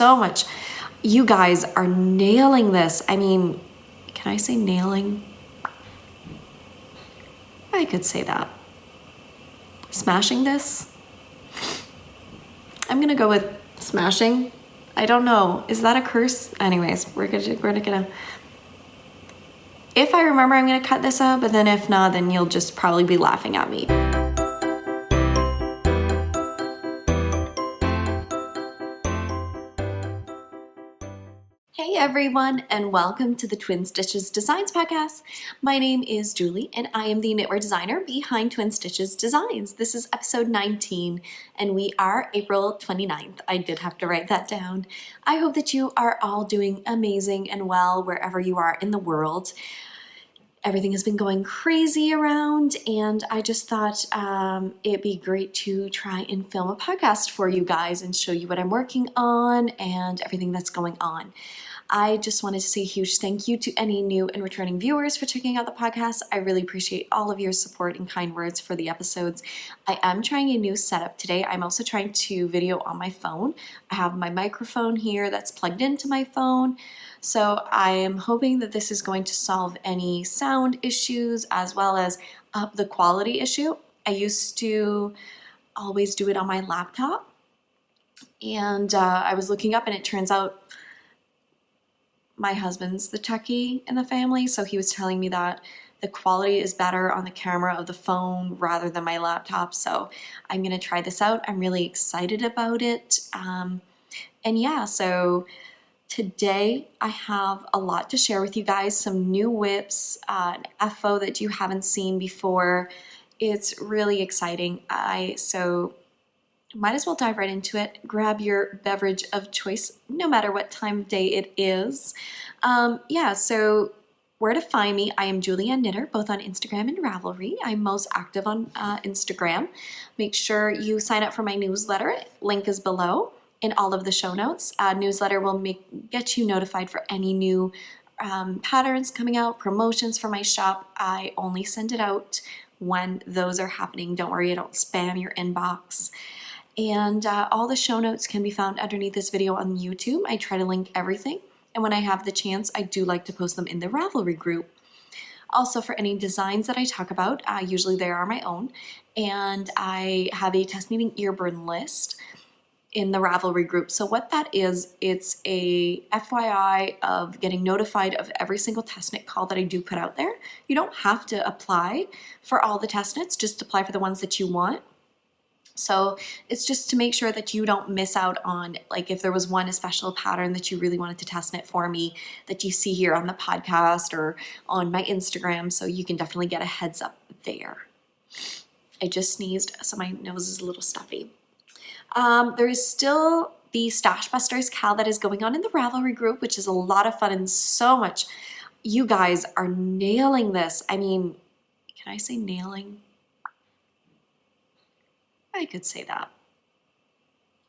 so much. You guys are nailing this. I mean, can I say nailing? I could say that. Smashing this? I'm gonna go with smashing. I don't know. Is that a curse? Anyways, we're gonna. If I remember, I'm gonna cut this out, but then if not, then you'll just probably be laughing at me. Hey everyone, and welcome to the Twin Stitches Designs podcast. My name is Julie, and I am the knitwear designer behind Twin Stitches Designs. This is episode 19, and we are April 29th. I did have to write that down. I hope that you are all doing amazing and well wherever you are in the world. Everything has been going crazy around, and I just thought it'd be great to try and film a podcast for you guys and show you what I'm working on and everything that's going on. I just wanted to say a huge thank you to any new and returning viewers for checking out the podcast. I really appreciate all of your support and kind words for the episodes. I am trying a new setup today. I'm also trying to video on my phone. I have my microphone here that's plugged into my phone. So I am hoping that this is going to solve any sound issues as well as up the quality issue. I used to always do it on my laptop, and I was looking up and it turns out my husband's the techie in the family, so he was telling me that the quality is better on the camera of the phone rather than my laptop. So I'm gonna try this out. I'm really excited about it. And yeah, so today I have a lot to share with you guys, some new whips, an FO that you haven't seen before. It's really exciting. So might as well dive right into it. Grab your beverage of choice, no matter what time of day it is. So where to find me, I am Julianne Knitter, both on Instagram and Ravelry. I'm most active on Instagram. Make sure you sign up for my newsletter. Link is below in all of the show notes. Newsletter will get you notified for any new patterns coming out, promotions for my shop. I only send it out when those are happening. Don't worry, I don't spam your inbox. And all the show notes can be found underneath this video on YouTube. I try to link everything. And when I have the chance, I do like to post them in the Ravelry group. Also, for any designs that I talk about, usually they are my own. And I have a test knitting earburn list in the Ravelry group. So what that is, it's a FYI of getting notified of every single test knit call that I do put out there. You don't have to apply for all the test knits, just apply for the ones that you want. So it's just to make sure that you don't miss out on, like, if there was one special pattern that you really wanted to test knit for me that you see here on the podcast or on my Instagram, so you can definitely get a heads up there. I just sneezed, so my nose is a little stuffy. There is still the Busters KAL that is going on in the Ravelry group, which is a lot of fun and so much. You guys are nailing this. I mean, can I say nailing? I could say that.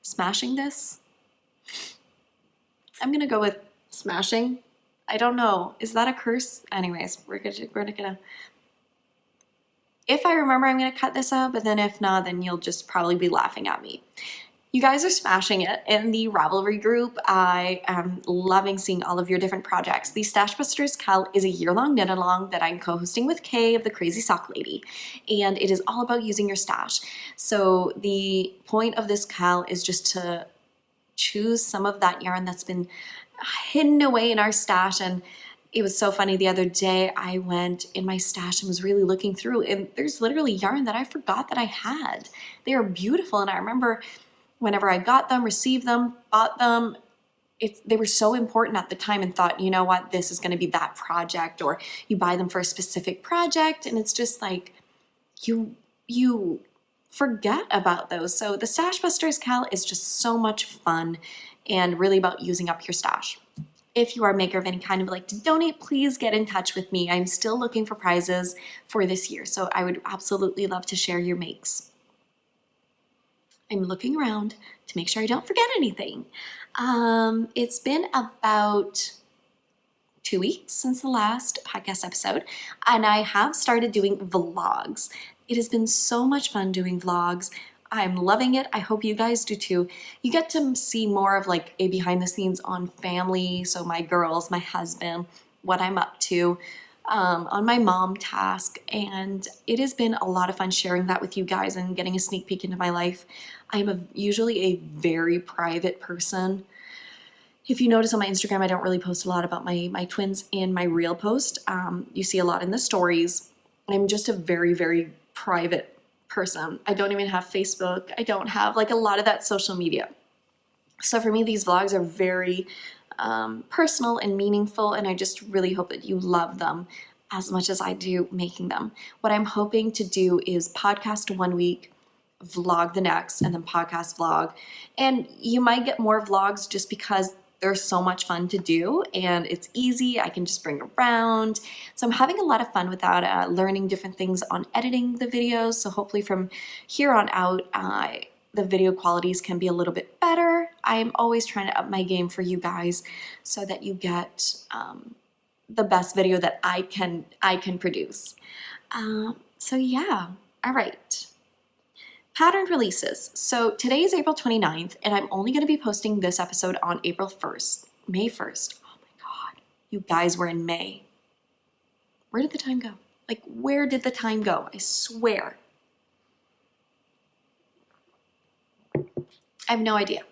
Smashing this? I'm gonna go with smashing. I don't know. Is that a curse? Anyways, we're gonna. If I remember, I'm gonna cut this out, but then if not, then you'll just probably be laughing at me. You guys are smashing it in the Ravelry group. I am loving seeing all of your different projects. The Busters KAL is a year-long knit-along that I'm co-hosting with Kay of the Crazy Sock Lady, and it is all about using your stash. So the point of this KAL is just to choose some of that yarn that's been hidden away in our stash. And it was so funny, the other day I went in my stash and was really looking through, and there's literally yarn that I forgot that I had. They are beautiful, and I remember whenever I got them, received them, bought them, they were so important at the time, and thought, you know what, this is going to be that project, or you buy them for a specific project, and it's just like you forget about those. So the Busters KAL is just so much fun and really about using up your stash. If you are a maker of any kind and would like to donate, please get in touch with me. I'm still looking for prizes for this year, so I would absolutely love to share your makes. I'm looking around to make sure I don't forget anything. It's been about 2 weeks since the last podcast episode, and I have started doing vlogs. It has been so much fun doing vlogs. I'm loving it. I hope you guys do too. You get to see more of like a behind the scenes on family, so my girls, my husband, what I'm up to, on my mom task, and it has been a lot of fun sharing that with you guys and getting a sneak peek into my life. I'm usually a very private person. If you notice on my Instagram, I don't really post a lot about my twins in my real post. You see a lot in the stories. I'm just a very, very private person. I don't even have Facebook. I don't have like a lot of that social media. So for me, these vlogs are very personal and meaningful, and I just really hope that you love them as much as I do making them. What I'm hoping to do is podcast one week, vlog the next, and then podcast vlog. And you might get more vlogs just because they're so much fun to do and it's easy. I can just bring around. So I'm having a lot of fun with that, learning different things on editing the videos. So hopefully from here on out, the video qualities can be a little bit better. I'm always trying to up my game for you guys so that you get the best video that I can produce. So yeah, all right. Pattern releases. So today is April 29th, and I'm only going to be posting this episode on April 1st, May 1st. Oh my God, you guys were in May. Where did the time go? Like, where did the time go? I swear. I have no idea.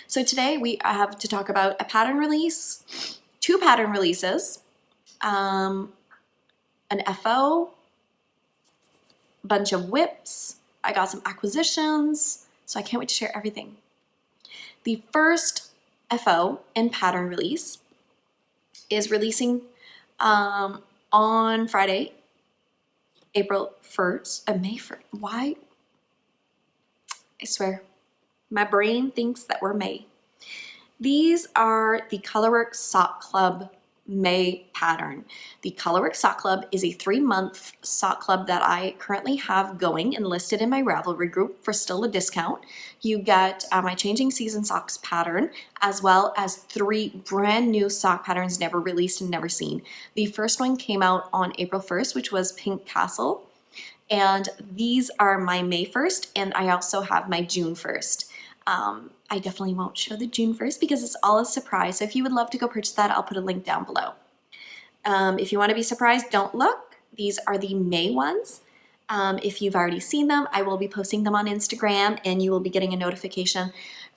So today we have to talk about a pattern release, 2 pattern releases, an FO, a bunch of whips. I got some acquisitions, so I can't wait to share everything. The first FO and pattern release is releasing on Friday, April 1st, May 1st. Why? I swear, my brain thinks that we're May. These are the Colorwork Sock Club May pattern. The Colorwork Sock Club is a 3-month sock club that I currently have going and listed in my Ravelry group for still a discount. You get my Changing Season Socks pattern, as well as 3 brand new sock patterns never released and never seen. The first one came out on April 1st, which was Pink Castle. And these are my May 1st, and I also have my June 1st. I definitely won't show the June 1st because it's all a surprise. So if you would love to go purchase that, I'll put a link down below. If you want to be surprised, don't look. These are the May ones. If you've already seen them, I will be posting them on Instagram and you will be getting a notification.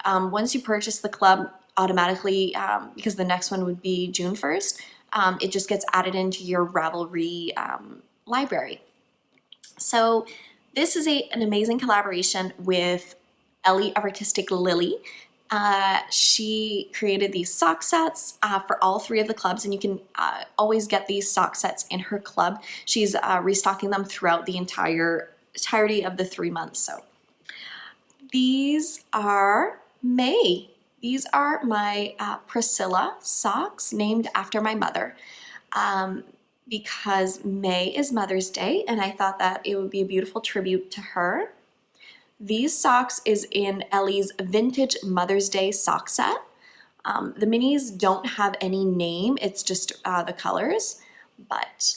Once you purchase the club automatically, because the next one would be June 1st, it just gets added into your Ravelry library. So this is an amazing collaboration with Ellie of Artistic Lilly. She created these sock sets for all 3 of the clubs, and you can always get these sock sets in her club. She's restocking them throughout the entirety of the 3 months. So these are May. These are my Priscilla socks, named after my mother. Because May is Mother's Day, and I thought that it would be a beautiful tribute to her. These socks is in Ellie's Vintage Mother's Day sock set. The minis don't have any name, it's just the colors, but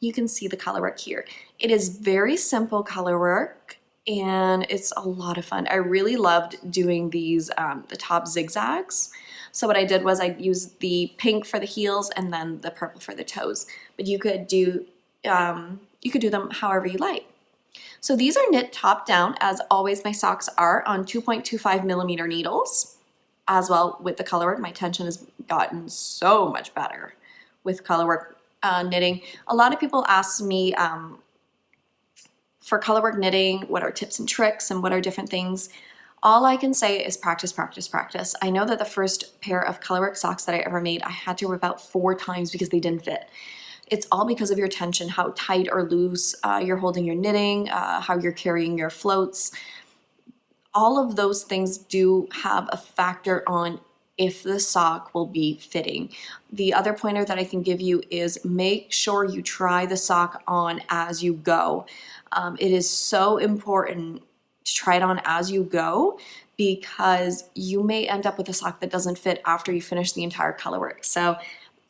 you can see the color work here. It is very simple color work, and it's a lot of fun. I really loved doing these, the top zigzags. So what I did was I used the pink for the heels and then the purple for the toes. But you could do them however you like. So these are knit top down, as always my socks are, on 2.25 millimeter needles. As well with the colorwork, my tension has gotten so much better with colorwork knitting. A lot of people ask me for colorwork knitting, what are tips and tricks and what are different things. All I can say is practice, practice, practice. I know that the first pair of colorwork socks that I ever made, I had to rip out 4 times because they didn't fit. It's all because of your tension, how tight or loose you're holding your knitting, how you're carrying your floats. All of those things do have a factor on if the sock will be fitting. The other pointer that I can give you is make sure you try the sock on as you go. It is so important to try it on as you go, because you may end up with a sock that doesn't fit after you finish the entire colorwork. So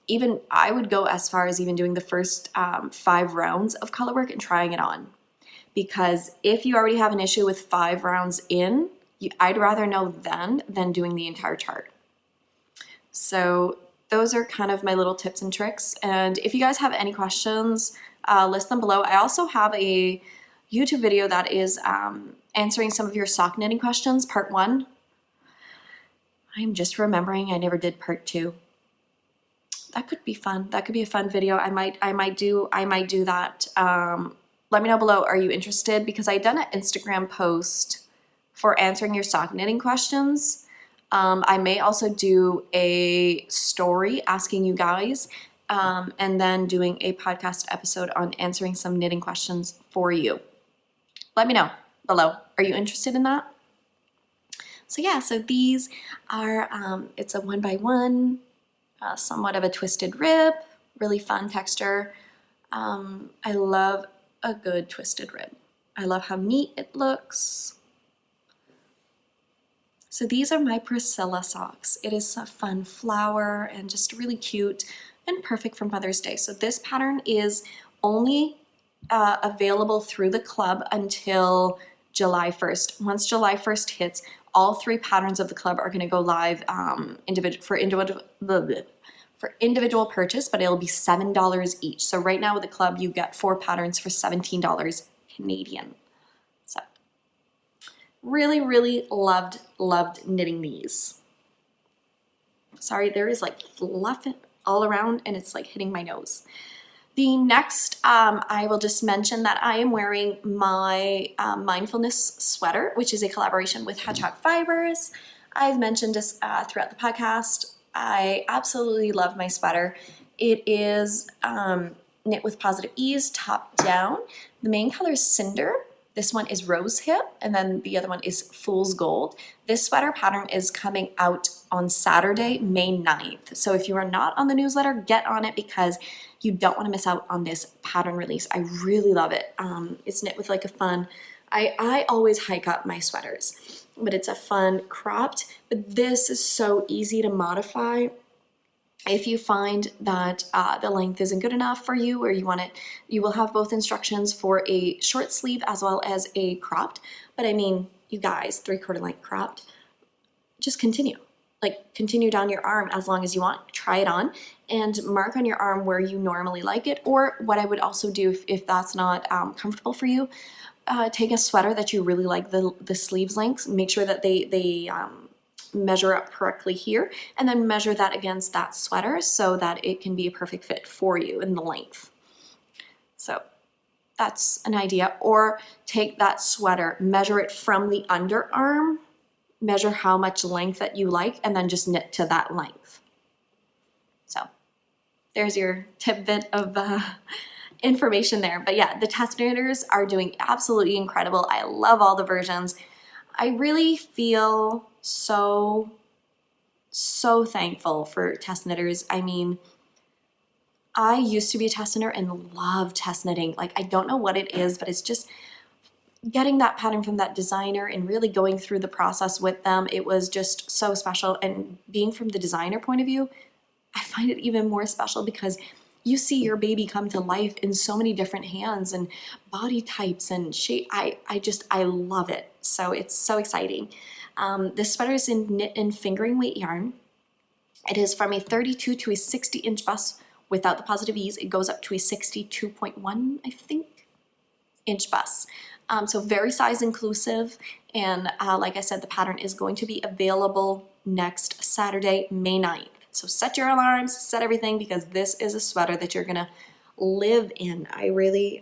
even I would go as far as even doing the first 5 rounds of colorwork and trying it on. because if you already have an issue with 5 rounds in, I'd rather know then than doing the entire chart. So those are kind of my little tips and tricks. And if you guys have any questions, list them below. I also have a YouTube video that is answering some of your sock knitting questions, part 1. I'm just remembering I never did part 2. That could be fun. That could be a fun video. I might do that. Let me know below. Are you interested? Because I done an Instagram post for answering your sock knitting questions. I may also do a story asking you guys, and then doing a podcast episode on answering some knitting questions for you. Let me know below. Are you interested in that? So yeah, so these are, it's a 1x1, somewhat of a twisted rib, really fun texture. I love a good twisted rib. I love how neat it looks. So these are my Priscilla socks. It is a fun flower and just really cute and perfect for Mother's Day. So this pattern is only available through the club until July 1st. Once July 1st hits, all 3 patterns of the club are going to go live for individual purchase, but it'll be $7 each. So right now with the club, you get 4 patterns for $17 Canadian. So really, really loved knitting these. Sorry, there is like fluff all around and it's like hitting my nose. The next, I will just mention that I am wearing my Mindfulness sweater, which is a collaboration with Hedgehog Fibers. I've mentioned this throughout the podcast. I absolutely love my sweater. It is knit with positive ease, top down. The main color is Cinder. This one is Rose Hip, and then the other one is Fool's Gold. This sweater pattern is coming out on Saturday, May 9th. So if you are not on the newsletter, get on it because you don't want to miss out on this pattern release. I really love it. It's knit with like a fun, I always hike up my sweaters, but it's a fun cropped, but this is so easy to modify. If you find that the length isn't good enough for you or you want it, you will have both instructions for a short sleeve as well as a cropped. But I mean, you guys, 3/4 length cropped, just continue. Like continue down your arm as long as you want. Try it on and mark on your arm where you normally like it. Or what I would also do if that's not comfortable for you, take a sweater that you really like the sleeves lengths. Make sure that they measure up correctly here and then measure that against that sweater so that it can be a perfect fit for you in the length. So that's an idea. Or take that sweater, measure it from the underarm, measure how much length that you like, and then just knit to that length. So there's your tidbit of information there. But yeah, the test knitters are doing absolutely incredible. I love all the versions. I really feel so thankful for test knitters. I mean, I used to be a test knitter and love test knitting. Like, I don't know what it is, but it's just getting that pattern from that designer and really going through the process with them. It was just so special. And being from the designer point of view, I find it even more special because you see your baby come to life in so many different hands and body types and shape. I love it. So it's so exciting. This sweater is in knit and fingering weight yarn. It is from a 32 to a 60 inch bust without the positive ease. It goes up to a 62.1, I think, inch bust. So very size inclusive. And like I said, the pattern is going to be available next Saturday, May 9th. So set your alarms, set everything, because this is a sweater that you're gonna live in. I really,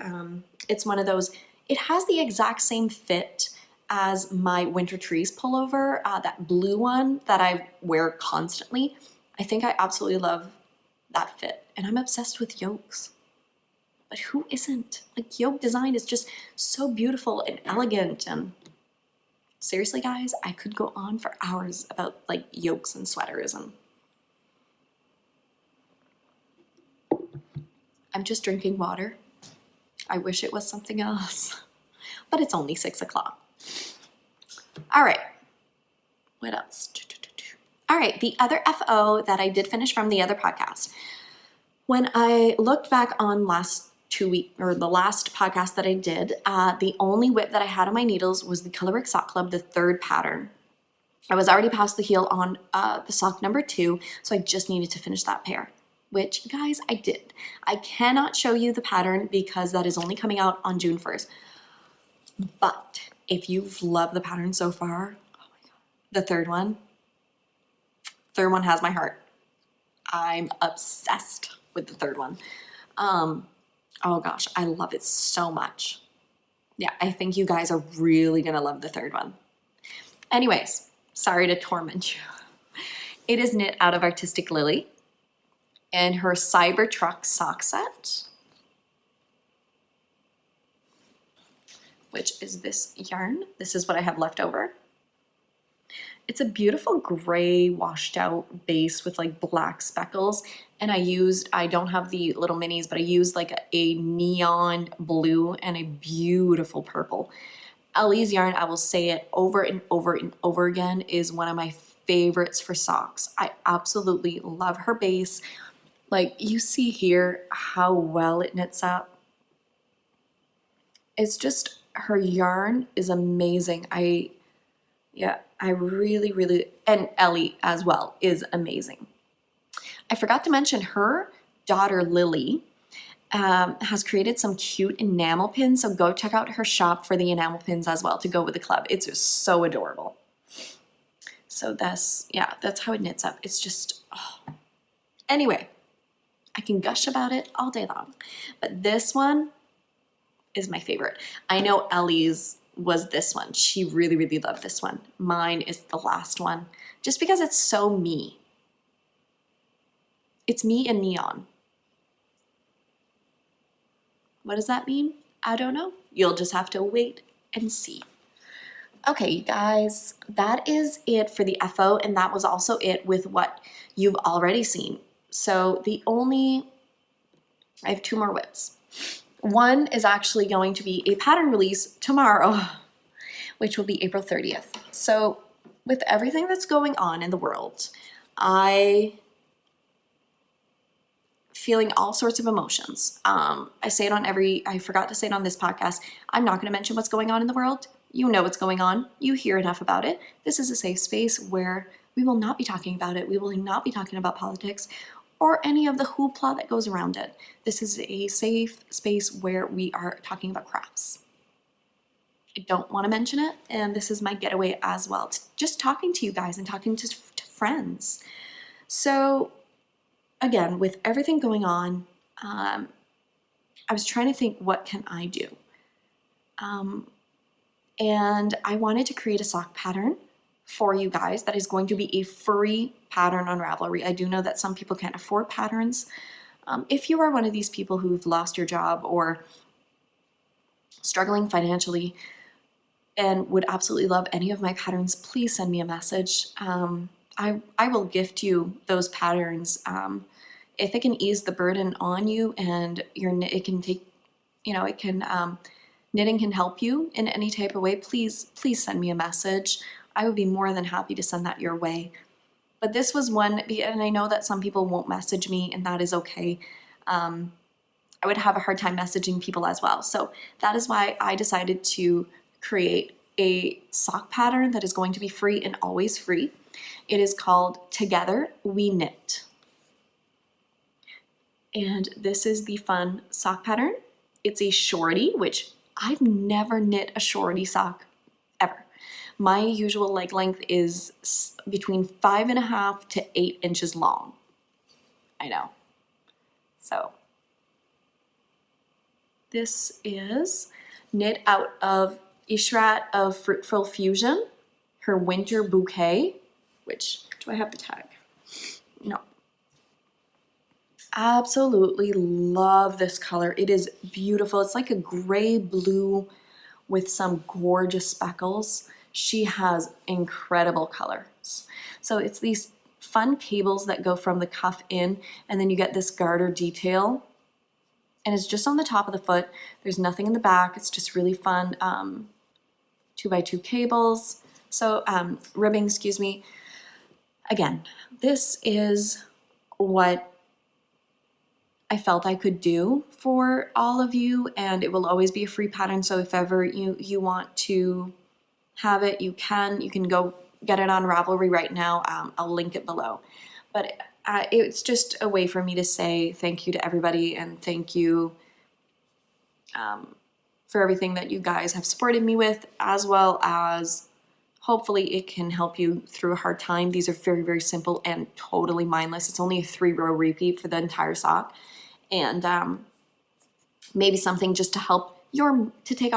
it's one of those, it has the exact same fit as my Winter Trees pullover, that blue one that I wear constantly. I think I absolutely love that fit. And I'm obsessed with yokes. But who isn't? Like, yoke design is just so beautiful and elegant. And seriously, guys, I could go on for hours about like yokes and sweaters. And I'm just drinking water. I wish it was something else, but it's only 6 o'clock. All right, what else? All right, the other FO that I did finish from the other podcast. When I looked back on last the last podcast that I did, the only whip that I had on my needles was the Colorwork Sock Club, the 3rd pattern. I was already past the heel on the sock number 2, so I just needed to finish that pair, which, guys, I did. I cannot show you the pattern because that is only coming out on June 1st. But if you've loved the pattern so far, oh my God, the third one has my heart. I'm obsessed with the 3rd one. Oh gosh, I love it so much. Yeah, I think you guys are really gonna love the 3rd one. Anyways, sorry to torment you. It is knit out of Artistic Lilly and her Cybertruck sock set, which is this yarn. This is what I have left over. It's a beautiful gray washed out base with like black speckles. And I don't have the little minis, but I used like a neon blue and a beautiful purple. Ellie's yarn, I will say it over and over and over again, is one of my favorites for socks. I absolutely love her base. Like you see here how well it knits up. It's just, her yarn is amazing. I really, and Ellie as well is amazing. I forgot to mention her daughter Lilly has created some cute enamel pins, so go check out her shop for the enamel pins as well to go with the club. It's just so adorable. So that's how it knits up. It's just, oh. Anyway, I can gush about it all day long, but this one is my favorite. I know Ellie's was this one. She really, really loved this one. Mine is the last one, just because it's so me. It's me in neon. What does that mean? I don't know. You'll just have to wait and see. Okay, you guys, that is it for the FO, and that was also it with what you've already seen. So I have 2 more whips. One is actually going to be a pattern release tomorrow, which will be April 30th. So with everything that's going on in the world, feeling all sorts of emotions. I forgot to say it on this podcast. I'm not going to mention what's going on in the world. You know what's going on. You hear enough about it. This is a safe space where we will not be talking about it. We will not be talking about politics or any of the hoopla that goes around it. This is a safe space where we are talking about crafts. I don't want to mention it, and this is my getaway as well. Just talking to you guys and talking to friends. So again, with everything going on, I was trying to think, what can I do? And I wanted to create a sock pattern for you guys that is going to be a free pattern on Ravelry. I do know that some people can't afford patterns. If you are one of these people who've lost your job or struggling financially and would absolutely love any of my patterns, please send me a message. I will gift you those patterns. If it can ease the burden on you and knitting can help you in any type of way, please send me a message. I would be more than happy to send that your way. But this was one, and I know that some people won't message me, and that is okay. I would have a hard time messaging people as well. So that is why I decided to create a sock pattern that is going to be free and always free. It is called Together We Knit. And this is the fun sock pattern. It's a shorty, which I've never knit a shorty sock ever. My usual leg length is between 5.5 to 8 inches long. I know. So this is knit out of Ishrat of Fruitful Fusion, her Winter Bouquet, which, do I have the tag? No. Absolutely love this color. It is beautiful. It's like a gray blue with some gorgeous speckles. She has incredible colors. So it's these fun cables that go from the cuff in, and then you get this garter detail. And it's just on the top of the foot. There's nothing in the back. It's just really fun. 2x2 cables. So ribbing, excuse me. Again, this is what I felt I could do for all of you, and it will always be a free pattern. So if ever you want to have it, you can go get it on Ravelry right now. I'll link it below. But it's just a way for me to say thank you to everybody, and thank you for everything that you guys have supported me with, as well as hopefully it can help you through a hard time. These are very, very simple and totally mindless. It's only a 3-row repeat for the entire sock. And maybe something just to help to take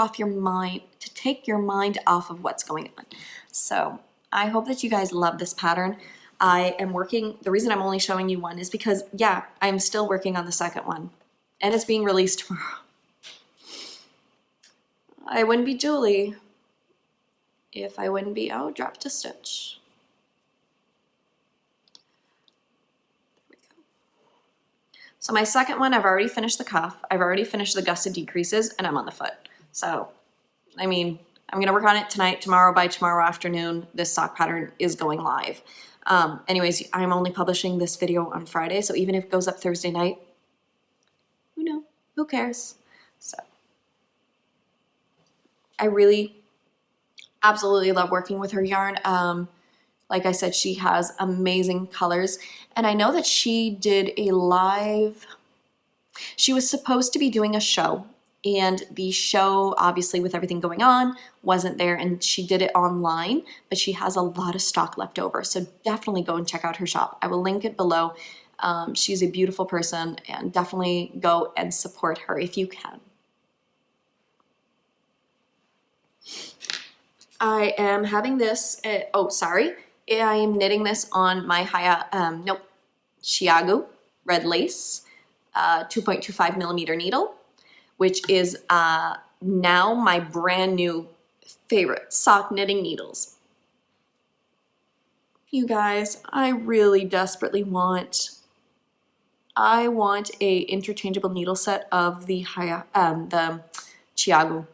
your mind off of what's going on. So I hope that you guys love this pattern. The reason I'm only showing you one is because, yeah, I'm still working on the second one, and it's being released tomorrow. I wouldn't be Julie if I wouldn't be, oh, dropped a stitch. There we go. So my second one, I've already finished the cuff, I've already finished the gusset decreases, and I'm on the foot. So, I mean, I'm gonna work on it tonight, tomorrow. By tomorrow afternoon, this sock pattern is going live. Anyways, I'm only publishing this video on Friday, so even if it goes up Thursday night, who cares? So, I really absolutely love working with her yarn. Like I said, she has amazing colors, and I know that she did a live, she was supposed to be doing a show, and the show, obviously with everything going on, wasn't there, and she did it online, but she has a lot of stock left over, so definitely go and check out her shop. I will link it below. She's a beautiful person, and definitely go and support her if you can. I am having this, I am knitting this on my Chiago red lace 2.25 millimeter needle, which is now my brand new favorite sock knitting needles. You guys, I really desperately want a interchangeable needle set of the Chiago.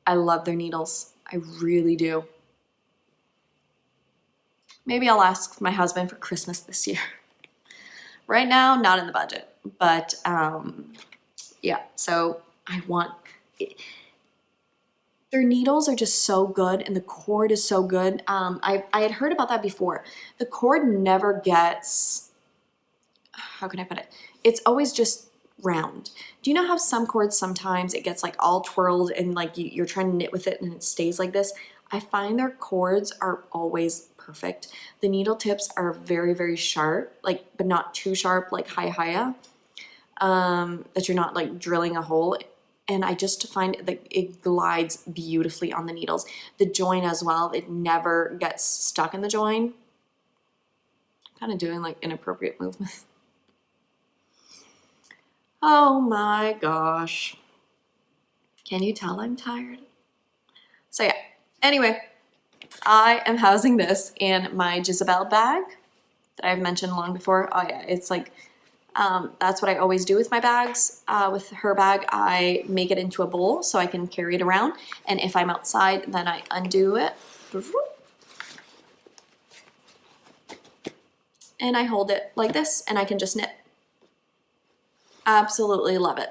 I love their needles. I really do. Maybe I'll ask my husband for Christmas this year. Right now, not in the budget, but yeah, so I want it. Their needles are just so good, and the cord is so good. I had heard about that before. The cord never gets, how can I put it? It's always just round. Do you know how some cords sometimes it gets like all twirled and like you're trying to knit with it and it stays like this? I find their cords are always perfect. The needle tips are very, very sharp, like, but not too sharp, like haya, that you're not like drilling a hole. And I just find that it glides beautifully on the needles. The join as well, it never gets stuck in the join. Kind of doing like inappropriate movements. Oh my gosh. Can you tell I'm tired? So yeah, anyway, I am housing this in my Jezebel bag that I've mentioned long before. Oh yeah, it's like, that's what I always do with my bags. With her bag, I make it into a bowl so I can carry it around. And if I'm outside, then I undo it. And I hold it like this, and I can just knit. Absolutely love it.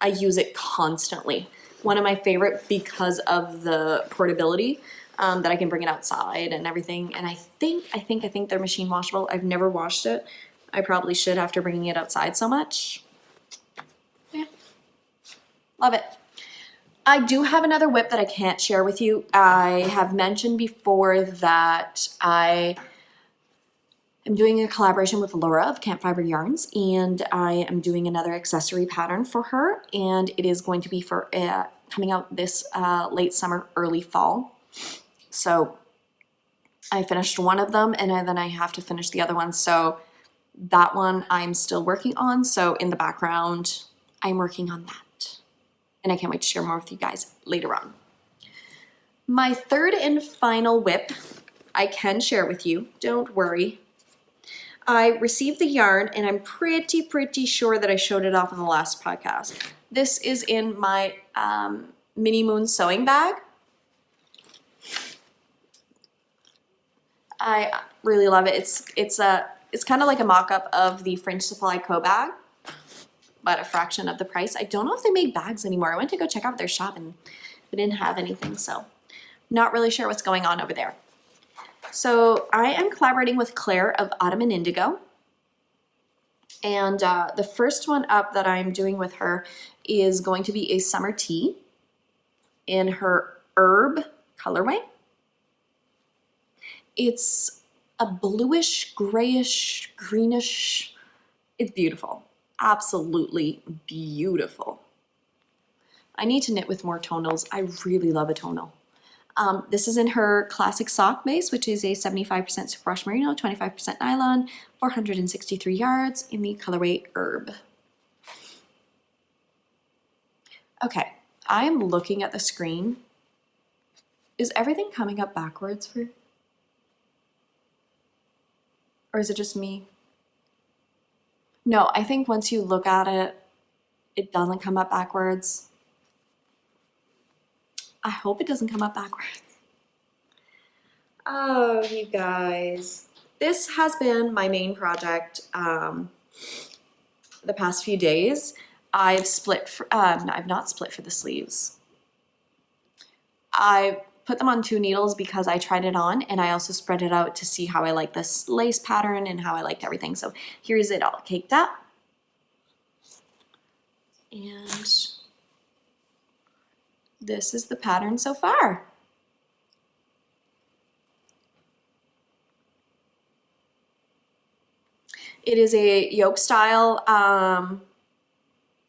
I use it constantly. One of my favorite because of the portability, that I can bring it outside and everything. And I think they're machine washable. I've never washed it. I probably should after bringing it outside so much. Yeah, love it. I do have another whip that I can't share with you. I have mentioned before that I am doing a collaboration with Laura of Camp Fiber Yarns, and I am doing another accessory pattern for her, and it is going to be for coming out this late summer, early fall. So I finished one of them, and then I have to finish the other one. So that one I'm still working on. So in the background, I'm working on that, and I can't wait to share more with you guys later on. My third and final whip I can share with you. Don't worry. I received the yarn, and I'm pretty sure that I showed it off in the last podcast. This is in my Mini Moon sewing bag. I really love it. It's a It's kind of like a mock-up of the Fringe Supply Co bag, but a fraction of the price. I don't know if they make bags anymore. I went to go check out their shop and they didn't have anything, so not really sure what's going on over there. So I am collaborating with Claire of Autumn and Indigo. And the first one up that I'm doing with her is going to be a summer tea in her herb colorway. It's a bluish, grayish, greenish. It's beautiful. Absolutely beautiful. I need to knit with more tonals. I really love a tonal. This is in her classic sock base, which is a 75% superwash merino, 25% nylon, 463 yards in the colorway herb. Okay, I am looking at the screen. Is everything coming up backwards for? Or is it just me? No, I think once you look at it, it doesn't come up backwards. I hope it doesn't come up backwards. Oh, you guys. This has been my main project the past few days. I've not split for the sleeves. I put them on 2 needles because I tried it on, and I also spread it out to see how I like this lace pattern and how I liked everything. So here's it all caked up. And this is the pattern so far. It is a yoke style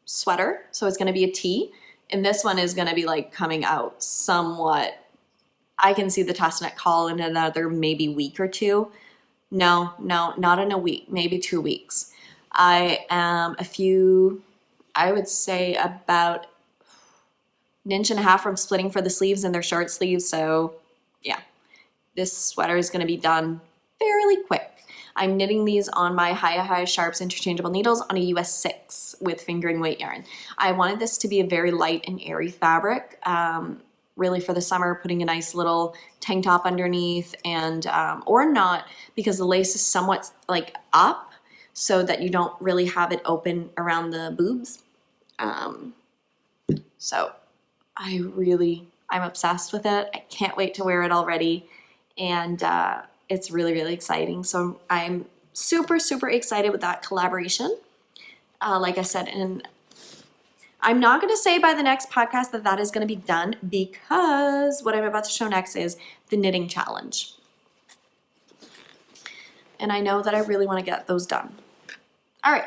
sweater, so it's going to be a tee, and this one is going to be like coming out somewhat. I can see the Tassonet call in another maybe week or two. No, not in a week, maybe 2 weeks. I am I would say about 1.5 inches from splitting for the sleeves, and they're short sleeves, so yeah, this sweater is going to be done fairly quick. I'm knitting these on my High Sharps interchangeable needles on a US 6 with fingering weight yarn. I wanted this to be a very light and airy fabric, really for the summer, putting a nice little tank top underneath, and or not, because the lace is somewhat like up so that you don't really have it open around the boobs. So I'm obsessed with it. I can't wait to wear it already, and it's really, really exciting. So I'm super, super excited with that collaboration. Like I said, and I'm not going to say by the next podcast that is going to be done, because what I'm about to show next is the knitting challenge. And I know that I really want to get those done. All right.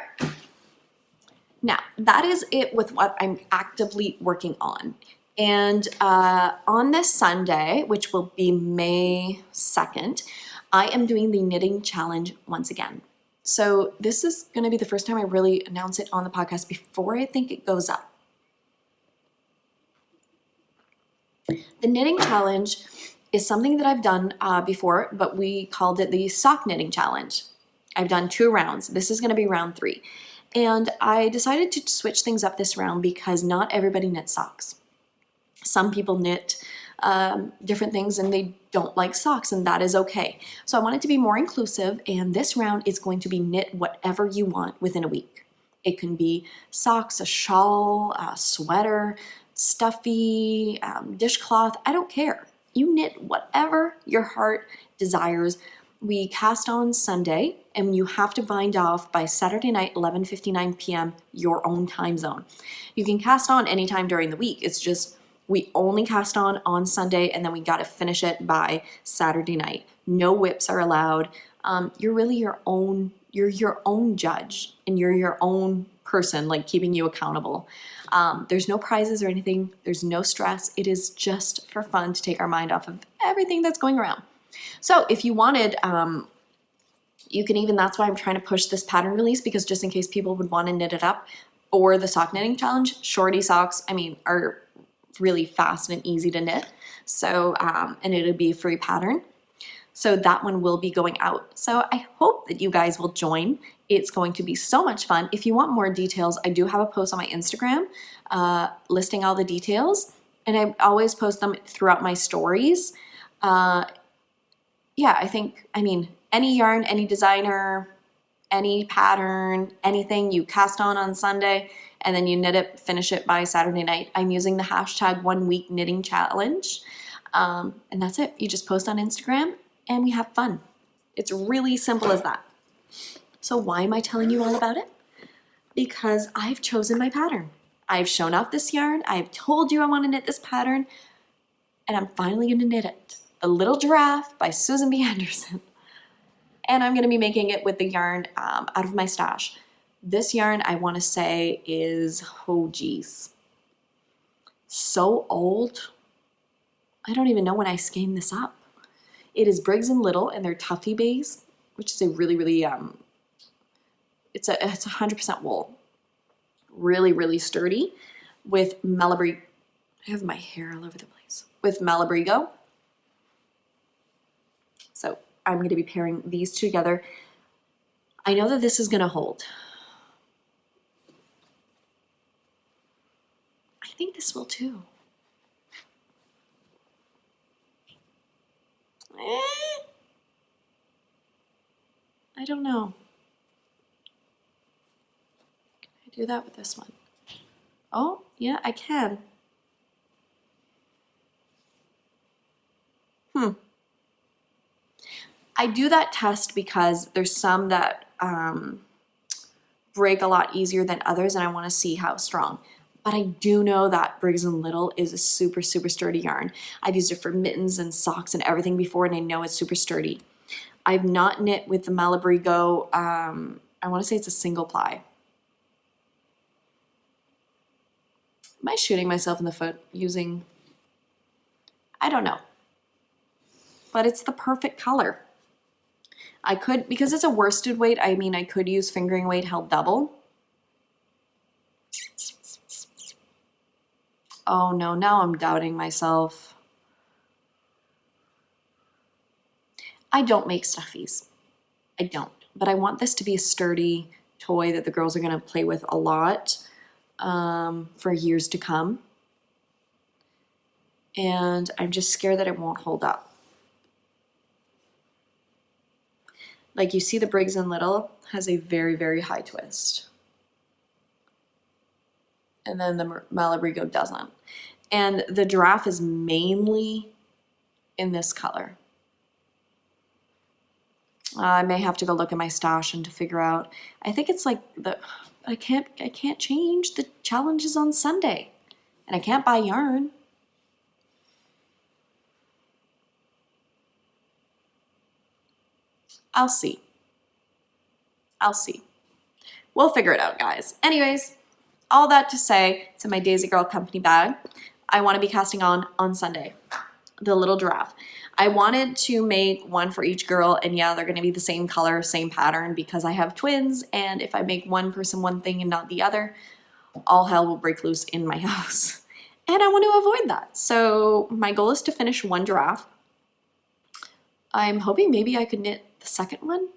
Now, that is it with what I'm actively working on. And on this Sunday, which will be May 2nd, I am doing the knitting challenge once again. So this is going to be the first time I really announce it on the podcast before I think it goes up. The knitting challenge is something that I've done before, but we called it the sock knitting challenge. I've done 2 rounds. This is going to be round 3. And I decided to switch things up this round because not everybody knits socks. Some people knit different things and they don't like socks, and that is okay. So I wanted to be more inclusive, and this round is going to be knit whatever you want within a week. It can be socks, a shawl, a sweater, stuffy, dishcloth. I don't care. You knit whatever your heart desires. We cast on Sunday, and you have to bind off by Saturday night, 11:59 p.m., your own time zone. You can cast on anytime during the week. It's just we only cast on Sunday, and then we got to finish it by Saturday night. No whips are allowed. You're really your own judge, and you're your own person, like keeping you accountable. There's no prizes or anything. There's no stress. It is just for fun to take our mind off of everything that's going around. So if you wanted, you can even, that's why I'm trying to push this pattern release, because just in case people would want to knit it up for the sock knitting challenge, shorty socks, are really fast and easy to knit. So, and it'll be a free pattern. So that one will be going out. So I hope that you guys will join. It's going to be so much fun. If you want more details, I do have a post on my Instagram listing all the details, and I always post them throughout my stories. Yeah, I think, any yarn, any designer, any pattern, anything you cast on Sunday, and then you knit it, finish it by Saturday night. I'm using the hashtag 1 week knitting challenge. And that's it. You just post on Instagram and we have fun. It's really simple as that. So why am I telling you all about it? Because I've chosen my pattern. I've shown off this yarn. I've told you I want to knit this pattern, and I'm finally going to knit it. The Little Giraffe by Susan B. Anderson. And I'm going to be making it with the yarn out of my stash. This yarn, I want to say, is, oh geez, so old. I don't even know when I skeined this up. It is Briggs & Little and their Tuffy base, which is a really, really, it's 100% wool. Really, really sturdy with Malabrigo. I have my hair all over the place. With Malabrigo. So I'm going to be pairing these two together. I know that this is going to hold. I think this will too. I don't know. Can I do that with this one? Oh, yeah, I can. I do that test because there's some that break a lot easier than others, and I want to see how strong. But I do know that Briggs & Little is a super, super sturdy yarn. I've used it for mittens and socks and everything before, and I know it's super sturdy. I've not knit with the Malabrigo. I want to say it's a single ply. Am I shooting myself in the foot using, I don't know. But it's the perfect color. I could, because it's a worsted weight, I mean, I could use fingering weight held double. Oh no, now I'm doubting myself. I don't make stuffies. I don't. But I want this to be a sturdy toy that the girls are going to play with a lot for years to come. And I'm just scared that it won't hold up. Like you see, the Briggs & Little has a very, very high twist. And then the Malabrigo doesn't. And the Giraffe is mainly in this color. I may have to go look at my stash and to figure out. I think it's like I can't change. The challenge is on Sunday. And I can't buy yarn. I'll see. We'll figure it out, guys. Anyways, all that to say, it's in my Daisy Girl company bag. I want to be casting on Sunday. The Little Giraffe. I wanted to make one for each girl, and yeah, they're going to be the same color, same pattern, because I have twins, and if I make one person one thing and not the other, all hell will break loose in my house. And I want to avoid that. So my goal is to finish one giraffe. I'm hoping maybe I could knit the second one.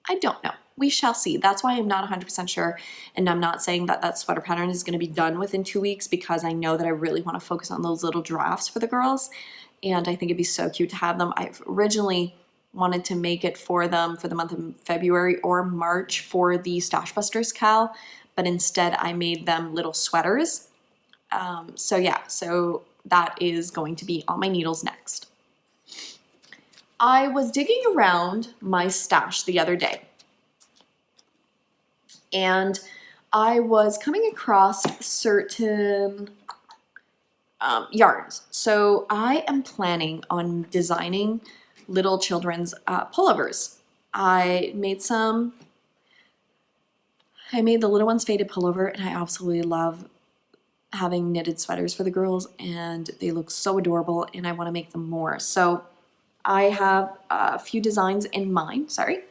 I don't know. We shall see. That's why I'm not 100% sure, and I'm not saying that that sweater pattern is going to be done within 2 weeks, because I know that I really want to focus on those little giraffes for the girls, and I think it'd be so cute to have them. I've originally wanted to make it for them for the month of February or March for the Busters KAL, but instead I made them little sweaters. So yeah, so that is going to be on my needles next. I was digging around my stash the other day, and I was coming across certain yarns. So I am planning on designing little children's pullovers. I made the Little Ones Faded pullover, and I absolutely love having knitted sweaters for the girls, and they look so adorable, and I want to make them more. So I have a few designs in mind, and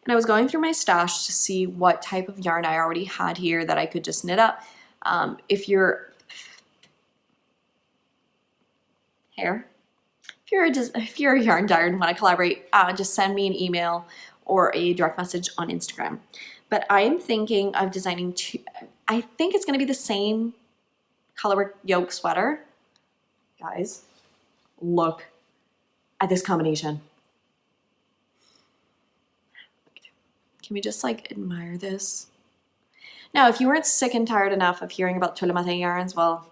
I was going through my stash to see what type of yarn I already had here that I could just knit up. If you're a yarn dyer and want to collaborate, just send me an email or a direct message on Instagram. But I am thinking of designing two. I think it's going to be the same Colorwork yoke sweater. Guys, look at this combination. Can we just like admire this? Now, if you weren't sick and tired enough of hearing about Tulle Matin yarns, well,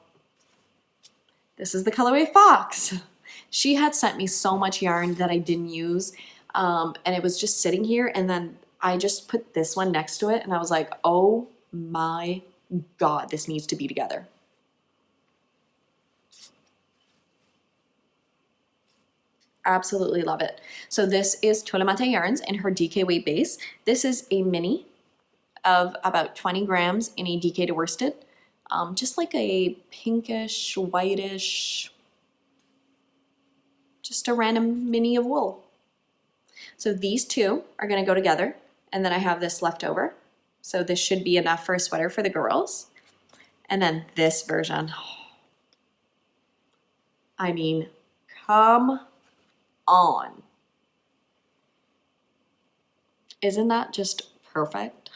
this is the colorway Fox. She had sent me so much yarn that I didn't use, and it was just sitting here, and then I just put this one next to it, and I was like, oh my God, this needs to be together. Absolutely love it. So this is Tulle Matin yarns in her DK weight base. This is a mini of about 20 grams in a DK to worsted. Just like a pinkish, whitish, just a random mini of wool. So these two are gonna go together, and then I have this left over. So this should be enough for a sweater for the girls. And then this version, I mean, come on. Isn't that just perfect?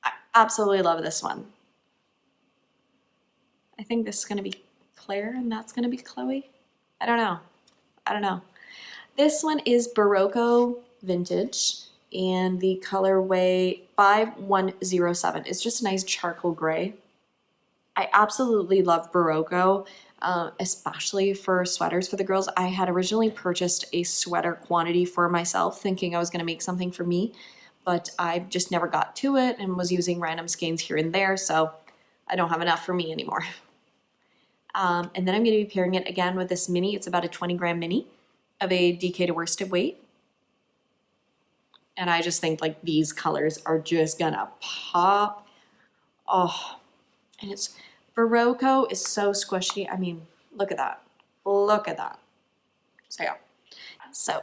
I absolutely love this one. I think this is going to be Claire and that's going to be Chloe. I don't know. This one is Barocco Vintage and the colorway 5107. It's just a nice charcoal gray. I absolutely love Barocco, especially for sweaters for the girls. I had originally purchased a sweater quantity for myself, thinking I was going to make something for me, but I just never got to it and was using random skeins here and there, so I don't have enough for me anymore. And then I'm going to be pairing it again with this mini. It's about a 20 gram mini of a DK to worsted weight. And I just think like these colors are just gonna pop. Oh, and it's Barocco is so squishy. I mean, look at that. Look at that. So yeah. So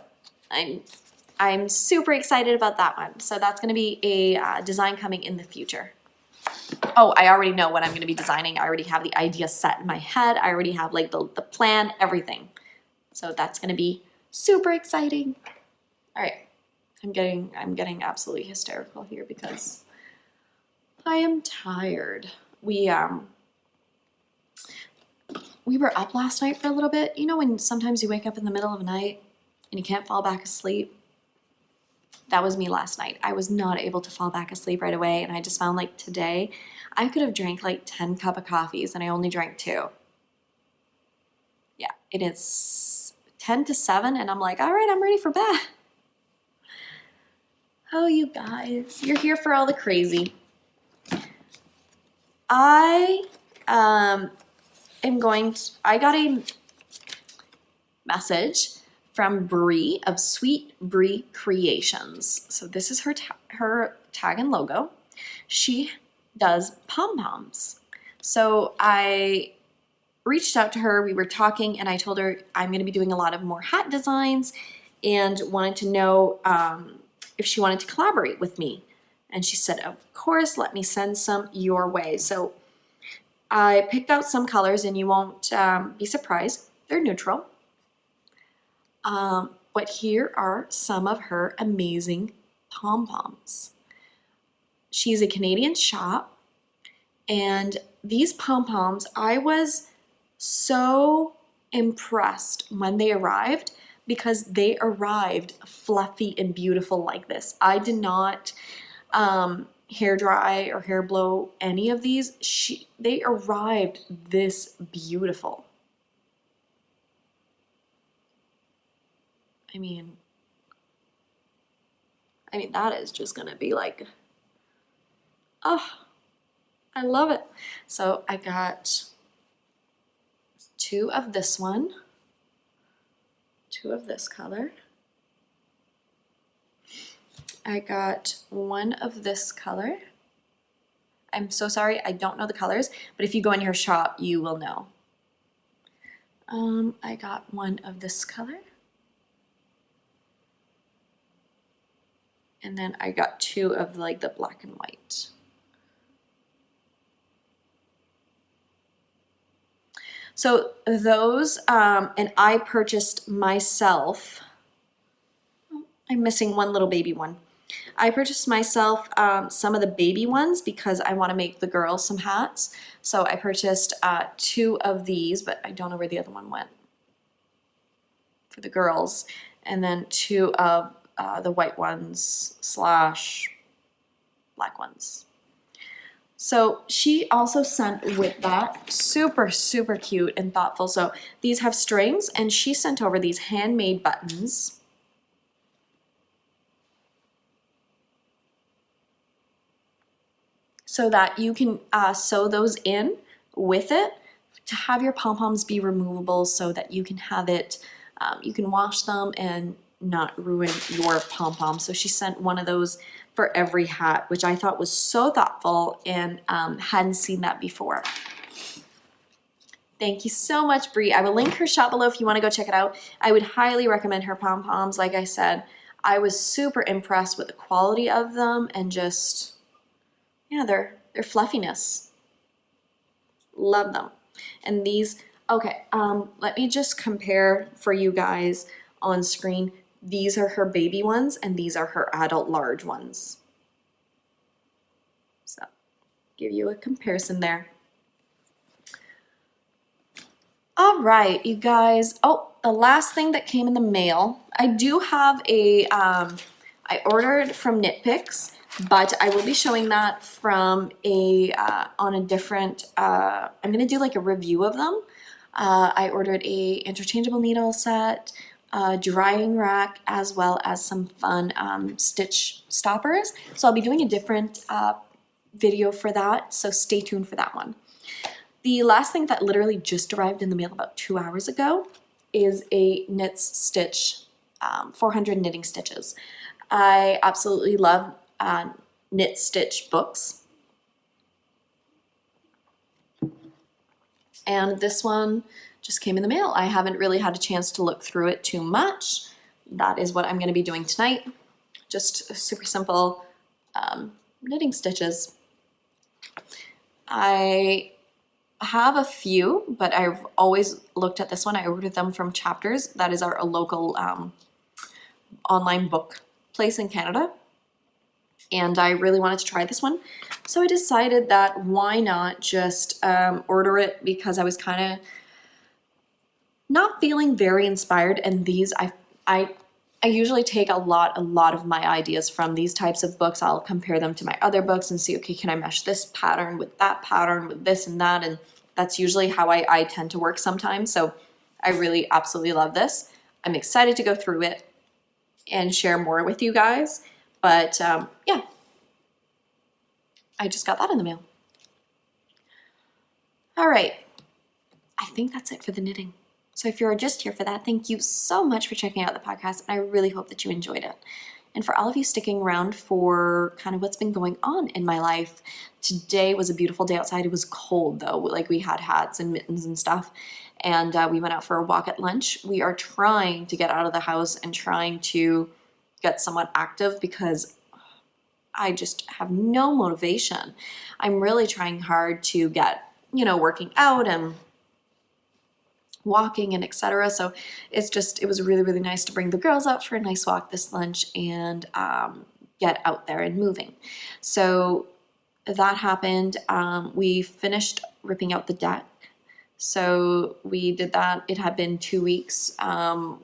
I'm super excited about that one. So that's gonna be a design coming in the future. Oh, I already know what I'm gonna be designing. I already have the idea set in my head. I already have like the plan, everything. So that's gonna be super exciting. All right. I'm getting absolutely hysterical here because I am tired. We were up last night for a little bit. You know when sometimes you wake up in the middle of the night and you can't fall back asleep? That was me last night. I was not able to fall back asleep right away, and I just found like today I could have drank like 10 cups of coffees and I only drank 2. Yeah, it is 10 to 7 and I'm like, all right, I'm ready for bed. Oh, you guys, you're here for all the crazy. I got a message from Brie of Sweet Brie Creations. So this is her tag and logo. She does pom-poms. So I reached out to her, we were talking, and I told her I'm going to be doing a lot of more hat designs and wanted to know if she wanted to collaborate with me. And she said, of course, let me send some your way. So I picked out some colors, and you won't be surprised. They're neutral. But here are some of her amazing pom-poms. She's a Canadian shop, and these pom-poms, I was so impressed when they arrived because they arrived fluffy and beautiful like this. I did not hair dry or hair blow any of these. They arrived this beautiful. I mean that is just gonna be like, oh, I love it. So I got 2 of this one, 2 of this color. I got 1 of this color. I'm so sorry, I don't know the colors, but if you go in your shop, you will know. I got 1 of this color. And then I got 2 of like the black and white. So those, and I purchased myself, I'm missing one little baby one. I purchased myself some of the baby ones because I want to make the girls some hats. So I purchased 2 of these, but I don't know where the other one went. for the girls, and then 2 of the white ones / black ones. So she also sent with that, super, super cute and thoughtful. So these have strings, and she sent over these handmade buttons. So that you can sew those in with it to have your pom-poms be removable so that you can have it, you can wash them and not ruin your pom-pom. So she sent one of those for every hat, which I thought was so thoughtful and hadn't seen that before. Thank you so much, Brie. I will link her shop below if you want to go check it out. I would highly recommend her pom-poms. Like I said, I was super impressed with the quality of them and just, yeah, their fluffiness. Love them. And these, okay, let me just compare for you guys on screen. These are her baby ones, and these are her adult large ones. So, give you a comparison there. All right, you guys. Oh, the last thing that came in the mail. I do have a, I ordered from Knit Picks, but I will be showing that from a, on a different, I'm gonna do like a review of them. I ordered a interchangeable needle set, drying rack, as well as some fun stitch stoppers. So I'll be doing a different video for that, so stay tuned for that one. The last thing that literally just arrived in the mail about 2 hours ago is a Knits Stitch 400 knitting stitches. I absolutely love knit stitch books. And this one just came in the mail. I haven't really had a chance to look through it too much. That is what I'm going to be doing tonight. Just super simple knitting stitches. I have a few, but I've always looked at this one. I ordered them from Chapters. That is our local online book place in Canada. And I really wanted to try this one. So I decided that why not just order it, because I was kind of not feeling very inspired. And these, I usually take a lot of my ideas from these types of books. I'll compare them to my other books and see, okay, can I mesh this pattern with that pattern with this and that? And that's usually how I tend to work sometimes. So I really absolutely love this. I'm excited to go through it and share more with you guys. But yeah, I just got that in the mail. All right, I think that's it for the knitting. So if you're just here for that, thank you so much for checking out the podcast. And I really hope that you enjoyed it. And for all of you sticking around for kind of what's been going on in my life, today was a beautiful day outside. It was cold though, like we had hats and mittens and stuff. And we went out for a walk at lunch. We are trying to get out of the house and trying to get somewhat active because I just have no motivation. I'm really trying hard to get, working out and walking and etc. So it was really, really nice to bring the girls out for a nice walk this lunch and get out there and moving. So that happened. We finished ripping out the deck. So we did that. It had been 2 weeks.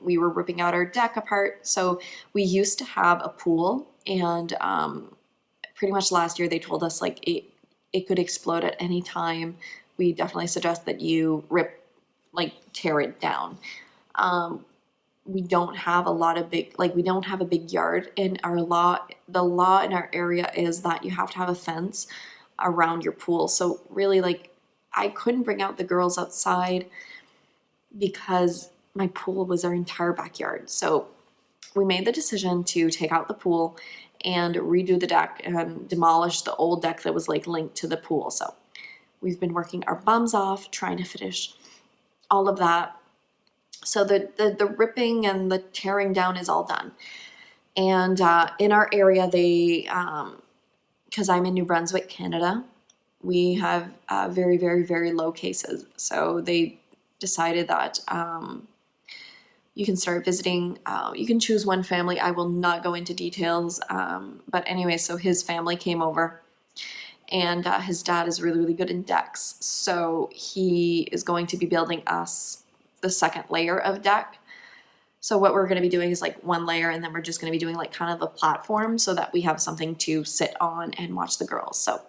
We were ripping out our deck apart. So we used to have a pool, and pretty much last year they told us like it could explode at any time. We definitely suggest that you tear it down. We don't have we don't have a big yard in our law. The law in our area is that you have to have a fence around your pool. So really I couldn't bring out the girls outside because my pool was our entire backyard. So we made the decision to take out the pool and redo the deck and demolish the old deck that was linked to the pool. So we've been working our bums off trying to finish all of that. So the ripping and the tearing down is all done. And in our area, they, because I'm in New Brunswick, Canada, we have very, very, very low cases. So they decided that you can start visiting. You can choose one family. I will not go into details. But anyway, so his family came over. And his dad is really, really good in decks. So he is going to be building us the second layer of deck. So what we're going to be doing is like one layer, and then we're just going to be doing like kind of a platform so that we have something to sit on and watch the girls. So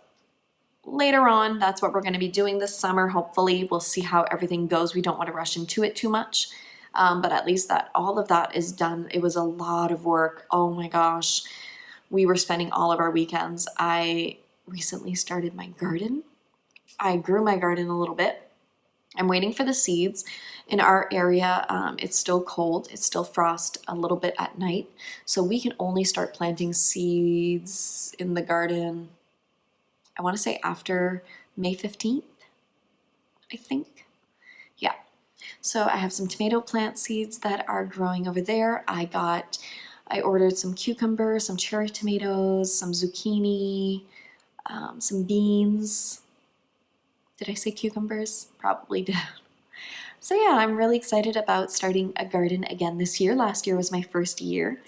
later on, that's what we're going to be doing this summer. Hopefully we'll see how everything goes. We don't want to rush into it too much. But at least that all of that is done. It was a lot of work. Oh my gosh. We were spending all of our weekends. I recently started my garden. I grew my garden a little bit. I'm waiting for the seeds. In our area, it's still cold. It's still frost a little bit at night. So we can only start planting seeds in the garden, I want to say after May 15th, I think. Yeah. So I have some tomato plant seeds that are growing over there. I ordered some cucumbers, some cherry tomatoes, some zucchini, some beans. Did I say cucumbers? Probably did. So yeah, I'm really excited about starting a garden again this year. Last year was my first year,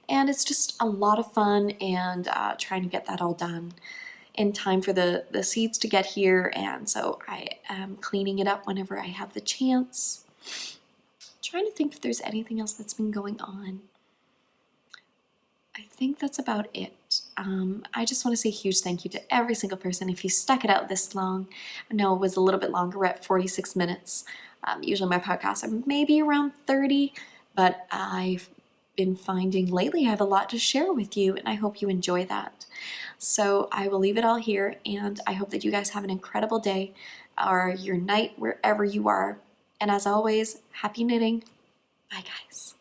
and it's just a lot of fun, and trying to get that all done in time for the seeds to get here. And so I am cleaning it up whenever I have the chance. Trying to think if there's anything else that's been going on. I think that's about it. I just want to say a huge thank you to every single person. If you stuck it out this long, I know it was a little bit longer. We're at 46 minutes. Usually my podcasts are maybe around 30, but I've been finding lately I have a lot to share with you, and I hope you enjoy that. So I will leave it all here, and I hope that you guys have an incredible day or your night wherever you are. And as always, happy knitting. Bye, guys.